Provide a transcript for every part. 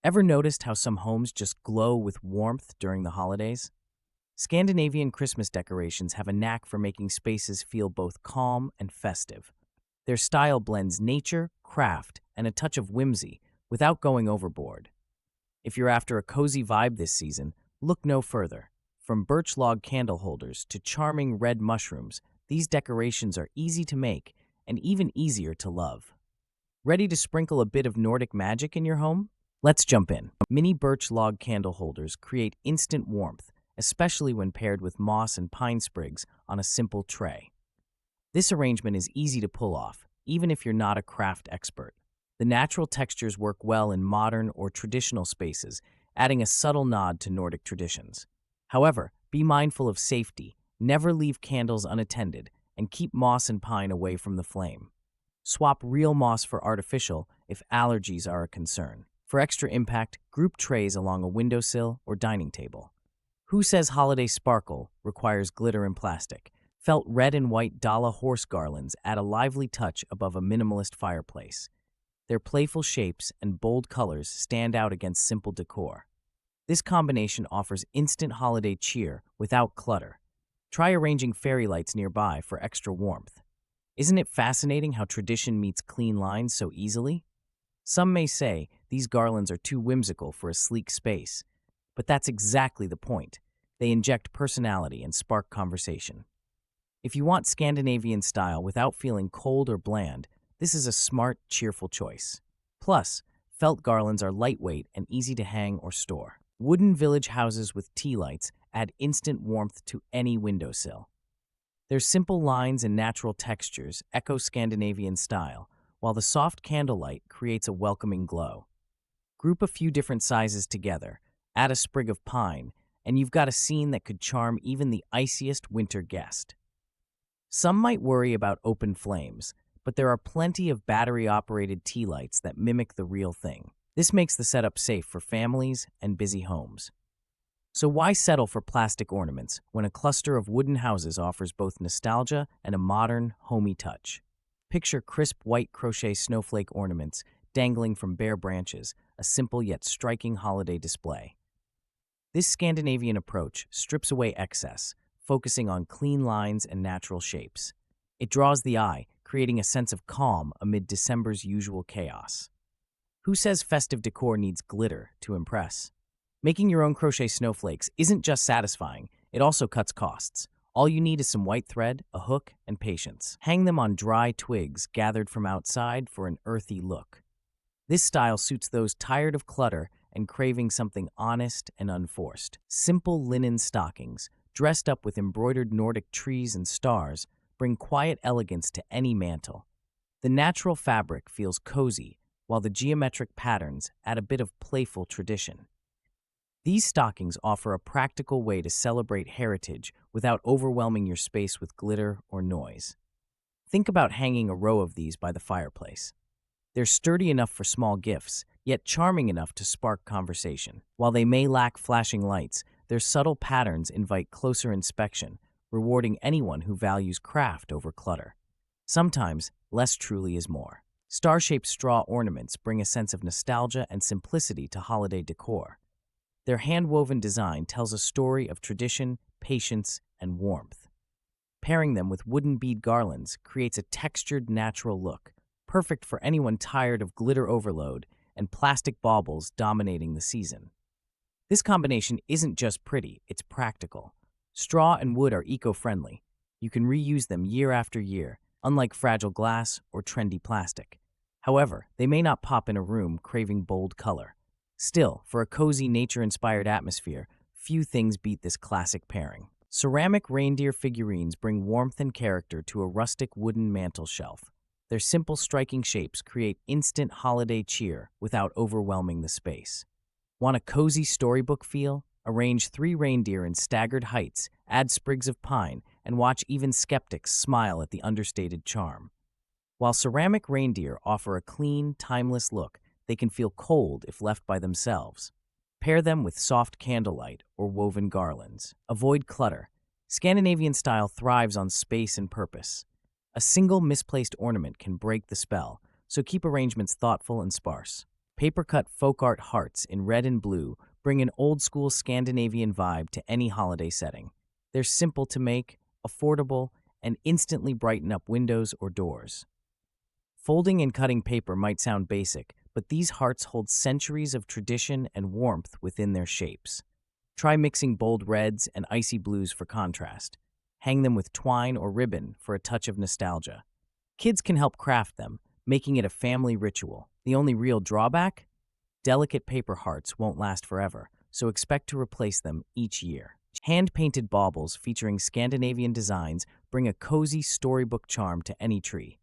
Ever noticed how some homes just glow with warmth during the holidays? Scandinavian Christmas decorations have a knack for making spaces feel both calm and festive. Their style blends nature, craft, and a touch of whimsy without going overboard. If you're after a cozy vibe this season, look no further. From birch log candle holders to charming red mushrooms, these decorations are easy to make and even easier to love. Ready to sprinkle a bit of Nordic magic in your home? Let's jump in. Mini birch log candle holders create instant warmth, especially when paired with moss and pine sprigs on a simple tray. This arrangement is easy to pull off, even if you're not a craft expert. The natural textures work well in modern or traditional spaces, adding a subtle nod to Nordic traditions. However, be mindful of safety, never leave candles unattended, and keep moss and pine away from the flame. Swap real moss for artificial if allergies are a concern. For extra impact, group trays along a windowsill or dining table. Who says holiday sparkle requires glitter and plastic? Felt red and white Dala horse garlands add a lively touch above a minimalist fireplace. Their playful shapes and bold colors stand out against simple decor. This combination offers instant holiday cheer without clutter. Try arranging fairy lights nearby for extra warmth. Isn't it fascinating how tradition meets clean lines so easily? Some may say these garlands are too whimsical for a sleek space, but that's exactly the point. They inject personality and spark conversation. If you want Scandinavian style without feeling cold or bland, this is a smart, cheerful choice. Plus, felt garlands are lightweight and easy to hang or store. Wooden village houses with tea lights add instant warmth to any windowsill. Their simple lines and natural textures echo Scandinavian style, while the soft candlelight creates a welcoming glow. Group a few different sizes together, add a sprig of pine, and you've got a scene that could charm even the iciest winter guest. Some might worry about open flames, but there are plenty of battery-operated tea lights that mimic the real thing. This makes the setup safe for families and busy homes. So why settle for plastic ornaments when a cluster of wooden houses offers both nostalgia and a modern, homey touch? Picture crisp white crochet snowflake ornaments dangling from bare branches, a simple yet striking holiday display. This Scandinavian approach strips away excess, focusing on clean lines and natural shapes. It draws the eye, creating a sense of calm amid December's usual chaos. Who says festive decor needs glitter to impress? Making your own crochet snowflakes isn't just satisfying, it also cuts costs. All you need is some white thread, a hook, and patience. Hang them on dry twigs gathered from outside for an earthy look. This style suits those tired of clutter and craving something honest and unforced. Simple linen stockings, dressed up with embroidered Nordic trees and stars, bring quiet elegance to any mantle. The natural fabric feels cozy, while the geometric patterns add a bit of playful tradition. These stockings offer a practical way to celebrate heritage without overwhelming your space with glitter or noise. Think about hanging a row of these by the fireplace. They're sturdy enough for small gifts, yet charming enough to spark conversation. While they may lack flashing lights, their subtle patterns invite closer inspection, rewarding anyone who values craft over clutter. Sometimes, less truly is more. Star-shaped straw ornaments bring a sense of nostalgia and simplicity to holiday decor. Their hand-woven design tells a story of tradition, patience, and warmth. Pairing them with wooden bead garlands creates a textured, natural look, perfect for anyone tired of glitter overload and plastic baubles dominating the season. This combination isn't just pretty, it's practical. Straw and wood are eco-friendly. You can reuse them year after year, unlike fragile glass or trendy plastic. However, they may not pop in a room craving bold color. Still, for a cozy, nature-inspired atmosphere, few things beat this classic pairing. Ceramic reindeer figurines bring warmth and character to a rustic wooden mantel shelf. Their simple, striking shapes create instant holiday cheer without overwhelming the space. Want a cozy storybook feel? Arrange 3 reindeer in staggered heights, add sprigs of pine, and watch even skeptics smile at the understated charm. While ceramic reindeer offer a clean, timeless look, they can feel cold if left by themselves. Pair them with soft candlelight or woven garlands. Avoid clutter. Scandinavian style thrives on space and purpose. A single misplaced ornament can break the spell, so keep arrangements thoughtful and sparse. Paper-cut folk art hearts in red and blue bring an old-school Scandinavian vibe to any holiday setting. They're simple to make, affordable, and instantly brighten up windows or doors. Folding and cutting paper might sound basic, but these hearts hold centuries of tradition and warmth within their shapes. Try mixing bold reds and icy blues for contrast. Hang them with twine or ribbon for a touch of nostalgia. Kids can help craft them, making it a family ritual. The only real drawback? Delicate paper hearts won't last forever, so expect to replace them each year. Hand-painted baubles featuring Scandinavian designs bring a cozy storybook charm to any tree.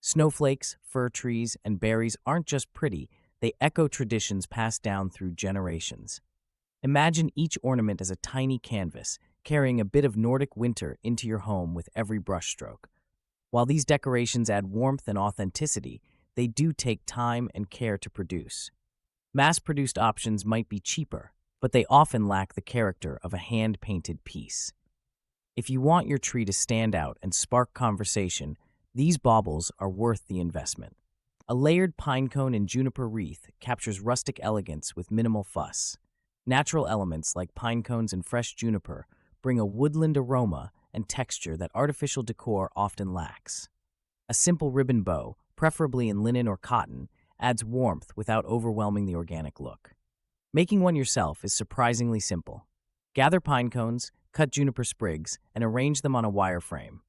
Snowflakes, fir trees, and berries aren't just pretty, they echo traditions passed down through generations. Imagine each ornament as a tiny canvas, carrying a bit of Nordic winter into your home with every brushstroke. While these decorations add warmth and authenticity, they do take time and care to produce. Mass-produced options might be cheaper, but they often lack the character of a hand-painted piece. If you want your tree to stand out and spark conversation, these baubles are worth the investment. A layered pine cone and juniper wreath captures rustic elegance with minimal fuss. Natural elements like pine cones and fresh juniper bring a woodland aroma and texture that artificial decor often lacks. A simple ribbon bow, preferably in linen or cotton, adds warmth without overwhelming the organic look. Making one yourself is surprisingly simple. Gather pine cones, cut juniper sprigs, and arrange them on a wire frame.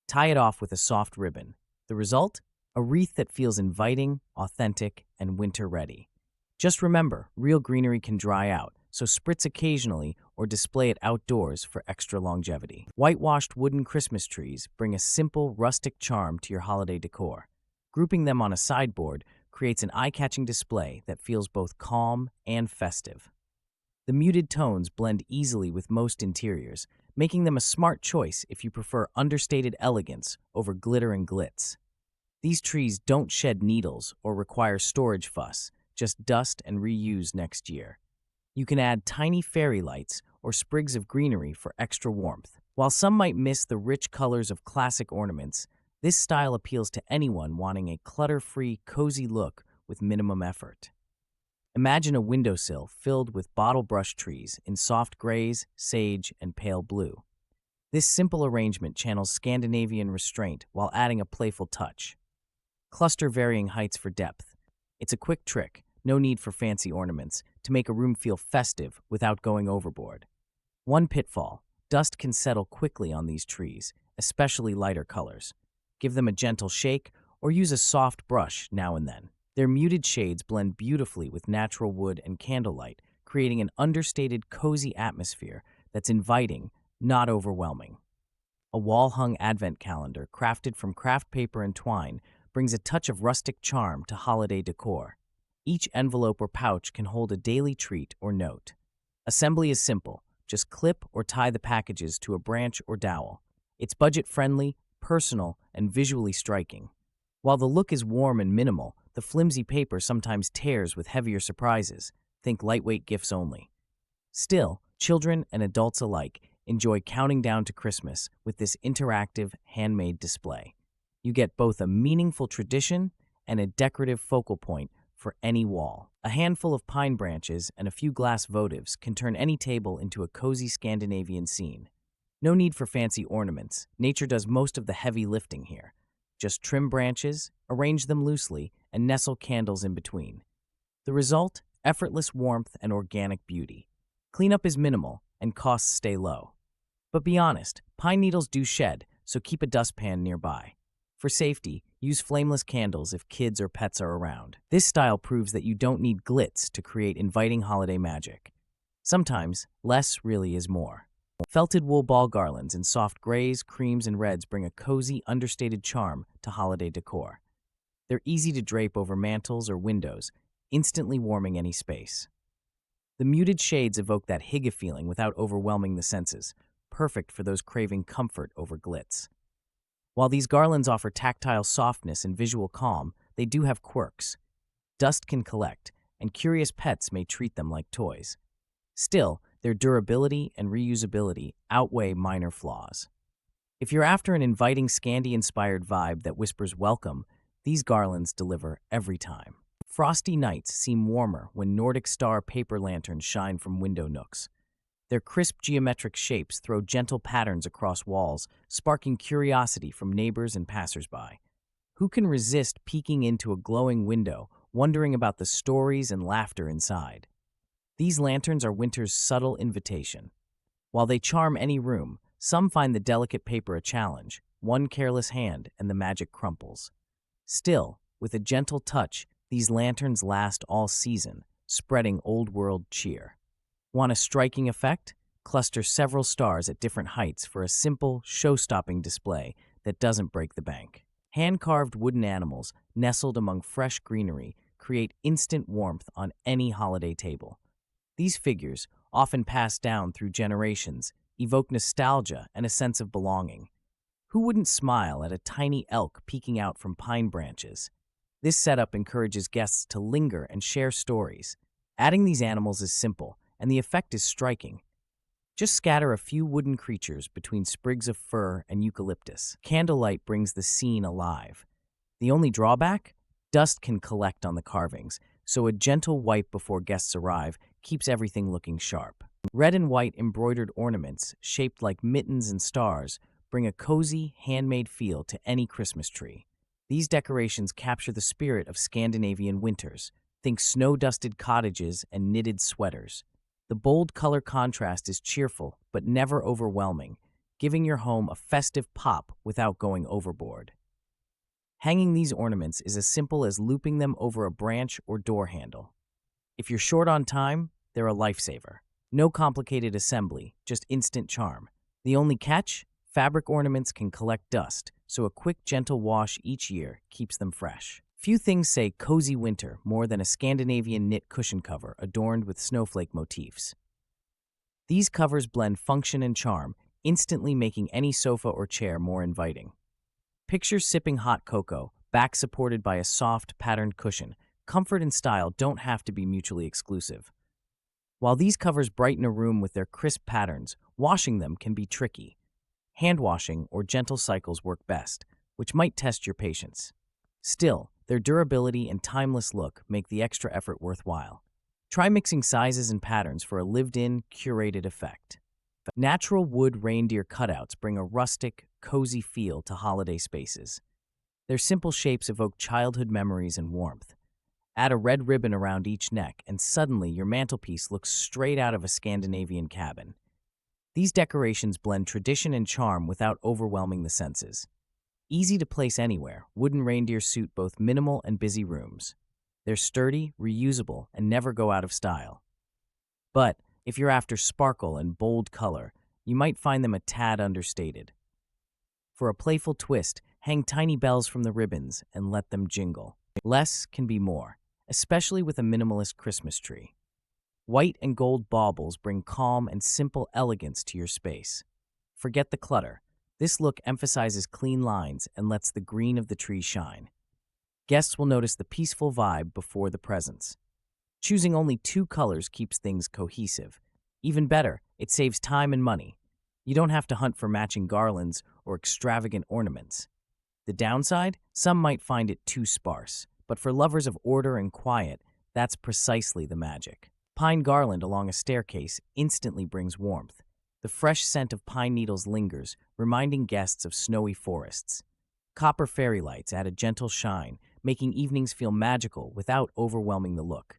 Tie it off with a soft ribbon. The result? A wreath that feels inviting, authentic, and winter-ready. Just remember, real greenery can dry out, so spritz occasionally or display it outdoors for extra longevity. Whitewashed wooden Christmas trees bring a simple, rustic charm to your holiday decor. Grouping them on a sideboard creates an eye-catching display that feels both calm and festive. The muted tones blend easily with most interiors, making them a smart choice if you prefer understated elegance over glitter and glitz. These trees don't shed needles or require storage fuss, just dust and reuse next year. You can add tiny fairy lights or sprigs of greenery for extra warmth. While some might miss the rich colors of classic ornaments, this style appeals to anyone wanting a clutter-free, cozy look with minimum effort. Imagine a windowsill filled with bottle brush trees in soft grays, sage, and pale blue. This simple arrangement channels Scandinavian restraint while adding a playful touch. Cluster varying heights for depth. It's a quick trick, no need for fancy ornaments, to make a room feel festive without going overboard. One pitfall: dust can settle quickly on these trees, especially lighter colors. Give them a gentle shake or use a soft brush now and then. Their muted shades blend beautifully with natural wood and candlelight, creating an understated, cozy atmosphere that's inviting, not overwhelming. A wall-hung advent calendar crafted from craft paper and twine brings a touch of rustic charm to holiday decor. Each envelope or pouch can hold a daily treat or note. Assembly is simple. Just clip or tie the packages to a branch or dowel. It's budget-friendly, personal, and visually striking. While the look is warm and minimal, the flimsy paper sometimes tears with heavier surprises. Think lightweight gifts only. Still, children and adults alike enjoy counting down to Christmas with this interactive, handmade display. You get both a meaningful tradition and a decorative focal point for any wall. A handful of pine branches and a few glass votives can turn any table into a cozy Scandinavian scene. No need for fancy ornaments. Nature does most of the heavy lifting here. Just trim branches, arrange them loosely, and nestle candles in between. The result? Effortless warmth and organic beauty. Cleanup is minimal, and costs stay low. But be honest, pine needles do shed, so keep a dustpan nearby. For safety, use flameless candles if kids or pets are around. This style proves that you don't need glitz to create inviting holiday magic. Sometimes, less really is more. Felted wool ball garlands in soft grays, creams, and reds bring a cozy, understated charm to holiday decor. They're easy to drape over mantels or windows, instantly warming any space. The muted shades evoke that hygge feeling without overwhelming the senses, perfect for those craving comfort over glitz. While these garlands offer tactile softness and visual calm, they do have quirks. Dust can collect, and curious pets may treat them like toys. Still, their durability and reusability outweigh minor flaws. If you're after an inviting Scandi-inspired vibe that whispers welcome, these garlands deliver every time. Frosty nights seem warmer when Nordic Star paper lanterns shine from window nooks. Their crisp geometric shapes throw gentle patterns across walls, sparking curiosity from neighbors and passersby. Who can resist peeking into a glowing window, wondering about the stories and laughter inside? These lanterns are winter's subtle invitation. While they charm any room, some find the delicate paper a challenge. One careless hand and the magic crumples. Still, with a gentle touch, these lanterns last all season, spreading old-world cheer. Want a striking effect? Cluster several stars at different heights for a simple, show-stopping display that doesn't break the bank. Hand-carved wooden animals, nestled among fresh greenery, create instant warmth on any holiday table. These figures, often passed down through generations, evoke nostalgia and a sense of belonging. Who wouldn't smile at a tiny elk peeking out from pine branches? This setup encourages guests to linger and share stories. Adding these animals is simple, and the effect is striking. Just scatter a few wooden creatures between sprigs of fir and eucalyptus. Candlelight brings the scene alive. The only drawback? Dust can collect on the carvings, so a gentle wipe before guests arrive keeps everything looking sharp. Red and white embroidered ornaments, shaped like mittens and stars, bring a cozy, handmade feel to any Christmas tree. These decorations capture the spirit of Scandinavian winters. Think snow-dusted cottages and knitted sweaters. The bold color contrast is cheerful but never overwhelming, giving your home a festive pop without going overboard. Hanging these ornaments is as simple as looping them over a branch or door handle. If you're short on time, they're a lifesaver. No complicated assembly, just instant charm. The only catch? Fabric ornaments can collect dust, so a quick, gentle wash each year keeps them fresh. Few things say cozy winter more than a Scandinavian knit cushion cover adorned with snowflake motifs. These covers blend function and charm, instantly making any sofa or chair more inviting. Picture sipping hot cocoa, back supported by a soft, patterned cushion. Comfort and style don't have to be mutually exclusive. While these covers brighten a room with their crisp patterns, washing them can be tricky. Hand washing or gentle cycles work best, which might test your patience. Still, their durability and timeless look make the extra effort worthwhile. Try mixing sizes and patterns for a lived-in, curated effect. Natural wood reindeer cutouts bring a rustic, cozy feel to holiday spaces. Their simple shapes evoke childhood memories and warmth. Add a red ribbon around each neck, and suddenly your mantelpiece looks straight out of a Scandinavian cabin. These decorations blend tradition and charm without overwhelming the senses. Easy to place anywhere, wooden reindeer suit both minimal and busy rooms. They're sturdy, reusable, and never go out of style. But if you're after sparkle and bold color, you might find them a tad understated. For a playful twist, hang tiny bells from the ribbons and let them jingle. Less can be more, especially with a minimalist Christmas tree. White and gold baubles bring calm and simple elegance to your space. Forget the clutter. This look emphasizes clean lines and lets the green of the tree shine. Guests will notice the peaceful vibe before the presents. Choosing only 2 colors keeps things cohesive. Even better, it saves time and money. You don't have to hunt for matching garlands or extravagant ornaments. The downside? Some might find it too sparse, but for lovers of order and quiet, that's precisely the magic. Pine garland along a staircase instantly brings warmth. The fresh scent of pine needles lingers, reminding guests of snowy forests. Copper fairy lights add a gentle shine, making evenings feel magical without overwhelming the look.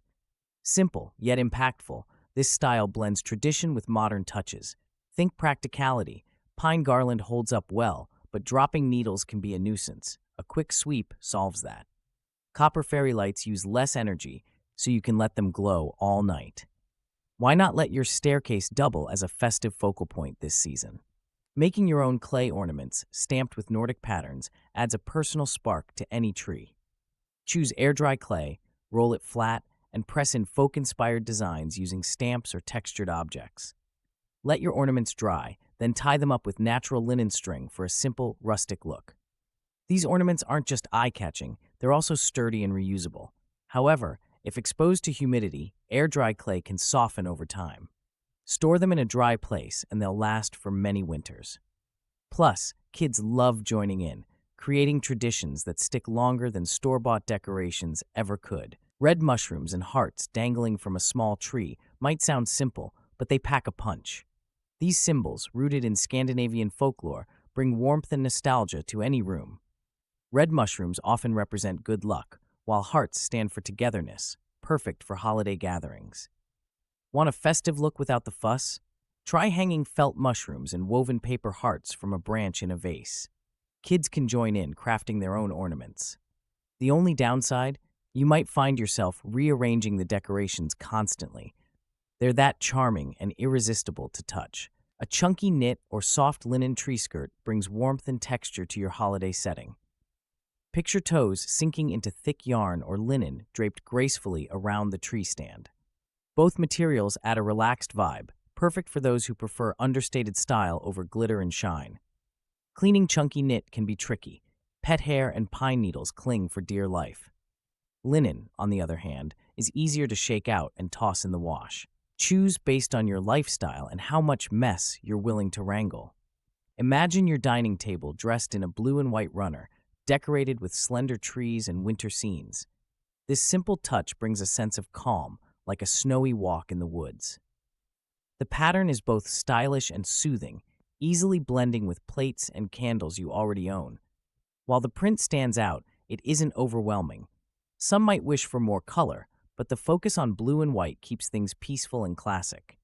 Simple, yet impactful, this style blends tradition with modern touches. Think practicality. Pine garland holds up well, but dropping needles can be a nuisance. A quick sweep solves that. Copper fairy lights use less energy, so you can let them glow all night. Why not let your staircase double as a festive focal point this season? Making your own clay ornaments, stamped with Nordic patterns, adds a personal spark to any tree. Choose air-dry clay, roll it flat, and press in folk-inspired designs using stamps or textured objects. Let your ornaments dry, then tie them up with natural linen string for a simple, rustic look. These ornaments aren't just eye-catching, they're also sturdy and reusable. However, if exposed to humidity, air-dry clay can soften over time. Store them in a dry place and they'll last for many winters. Plus, kids love joining in, creating traditions that stick longer than store-bought decorations ever could. Red mushrooms and hearts dangling from a small tree might sound simple, but they pack a punch. These symbols, rooted in Scandinavian folklore, bring warmth and nostalgia to any room. Red mushrooms often represent good luck, while hearts stand for togetherness, perfect for holiday gatherings. Want a festive look without the fuss? Try hanging felt mushrooms and woven paper hearts from a branch in a vase. Kids can join in crafting their own ornaments. The only downside? You might find yourself rearranging the decorations constantly. They're that charming and irresistible to touch. A chunky knit or soft linen tree skirt brings warmth and texture to your holiday setting. Picture toes sinking into thick yarn or linen draped gracefully around the tree stand. Both materials add a relaxed vibe, perfect for those who prefer understated style over glitter and shine. Cleaning chunky knit can be tricky. Pet hair and pine needles cling for dear life. Linen, on the other hand, is easier to shake out and toss in the wash. Choose based on your lifestyle and how much mess you're willing to wrangle. Imagine your dining table dressed in a blue and white runner, decorated with slender trees and winter scenes. This simple touch brings a sense of calm, like a snowy walk in the woods. The pattern is both stylish and soothing, easily blending with plates and candles you already own. While the print stands out, it isn't overwhelming. Some might wish for more color, but the focus on blue and white keeps things peaceful and classic.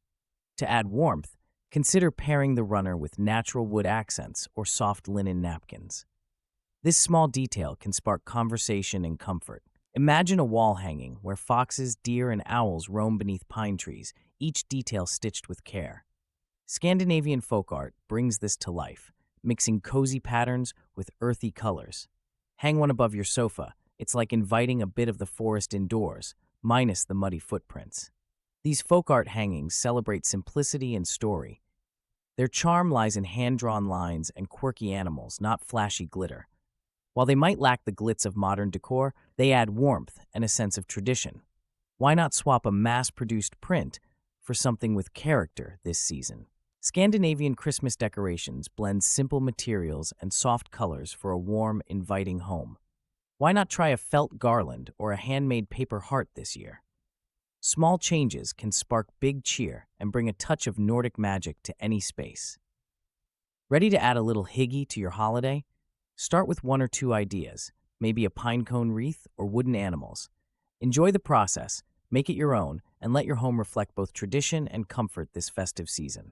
To add warmth, consider pairing the runner with natural wood accents or soft linen napkins. This small detail can spark conversation and comfort. Imagine a wall hanging where foxes, deer, and owls roam beneath pine trees, each detail stitched with care. Scandinavian folk art brings this to life, mixing cozy patterns with earthy colors. Hang one above your sofa. It's like inviting a bit of the forest indoors, minus the muddy footprints. These folk art hangings celebrate simplicity and story. Their charm lies in hand-drawn lines and quirky animals, not flashy glitter. While they might lack the glitz of modern decor, they add warmth and a sense of tradition. Why not swap a mass-produced print for something with character this season? Scandinavian Christmas decorations blend simple materials and soft colors for a warm, inviting home. Why not try a felt garland or a handmade paper heart this year? Small changes can spark big cheer and bring a touch of Nordic magic to any space. Ready to add a little hygge to your holiday? Start with one or two ideas, maybe a pinecone wreath or wooden animals. Enjoy the process, make it your own, and let your home reflect both tradition and comfort this festive season.